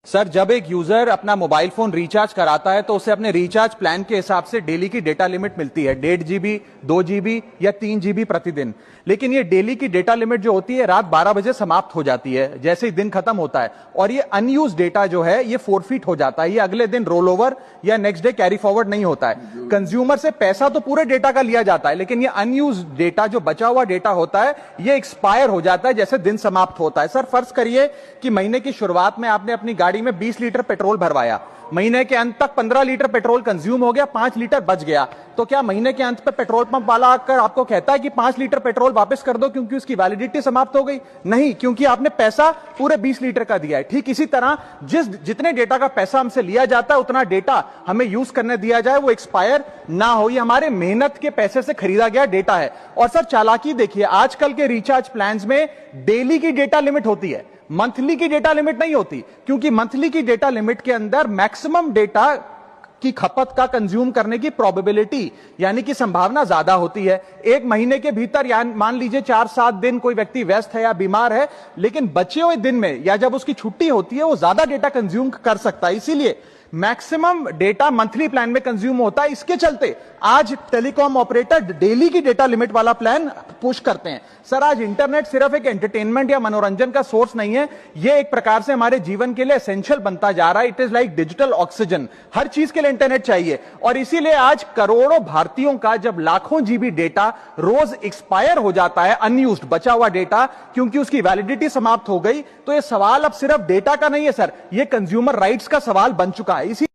Sir, जब एक user अपना मोबाइल फोन रिचार्ज कराता है तो उसे अपने रिचार्ज प्लान के हिसाब से डेली की डेटा लिमिट मिलती है 1.5 जीबी, 2 जीबी या 3 जीबी प्रतिदिन। लेकिन ये डेली की डेटा लिमिट जो होती है रात 12 बजे समाप्त हो जाती है जैसे ही दिन खत्म होता है, और ये अनयूज डेटा जो है ये फोरफीट हो जाता है। ये अगले दिन रोल ओवर या नेक्स्ट डे कैरी फॉरवर्ड नहीं होता है। कंज्यूमर से पैसा तो पूरे डेटा का लिया जाता है, लेकिन ये अनयूज डेटा जो बचा हुआ डेटा होता है ये एक्सपायर हो जाता है जैसे दिन समाप्त होता है। सर, फर्ज करिए कि महीने की शुरुआत में आपने अपनी गाड़ी में 20 लीटर पेट्रोल भरवाया, महीने के अंत तक 15 लीटर पेट्रोल कंज्यूम हो गया, 5 लीटर बच गया, तो क्या महीने के अंत पे पेट्रोल पंप वाला आकर आपको कहता है कि 5 लीटर पेट्रोल वापस कर दो क्योंकि उसकी वैलिडिटी समाप्त हो गई? नहीं, क्योंकि आपने पैसा पूरे 20 लीटर का दिया है। ठीक इसी तरह जितने डेटा का पैसा हमसे लिया जाता है उतना डेटा हमें यूज करने दिया जाए, वो एक्सपायर ना हो। ये हमारे मेहनत के पैसे से खरीदा गया डेटा है। और सर, चालाकी देखिए, आजकल के रिचार्ज प्लान्स में डेली की डेटा लिमिट होती है, मंथली की डेटा लिमिट नहीं होती, क्योंकि मंथली की डेटा लिमिट के अंदर मैक्सिमम डेटा की खपत का कंज्यूम करने की प्रोबेबिलिटी यानी कि संभावना ज्यादा होती है। एक महीने के भीतर या मान लीजिए 4-7 दिन कोई व्यक्ति व्यस्त है या बीमार है, लेकिन बचे हुए दिन में या जब उसकी छुट्टी होती है वो ज्यादा डेटा कंज्यूम कर सकता है। इसीलिए मैक्सिमम डेटा मंथली प्लान में कंज्यूम होता है। इसके चलते आज टेलीकॉम ऑपरेटर डेली की डेटा लिमिट वाला प्लान पुश करते हैं। सर, आज इंटरनेट सिर्फ एक एंटरटेनमेंट या मनोरंजन का सोर्स नहीं है, यह एक प्रकार से हमारे जीवन के लिए एसेंशियल बनता जा रहा है। It is like digital oxygen. हर चीज के लिए इंटरनेट चाहिए, और इसीलिए आज करोड़ों भारतीयों का जब लाखों जीबी डेटा रोज एक्सपायर हो जाता है, अनयूज्ड बचा हुआ डेटा, क्योंकि उसकी वैलिडिटी समाप्त हो गई, तो यह सवाल अब सिर्फ डेटा का नहीं है सर, यह कंज्यूमर राइट्स का सवाल बन चुका है। इसी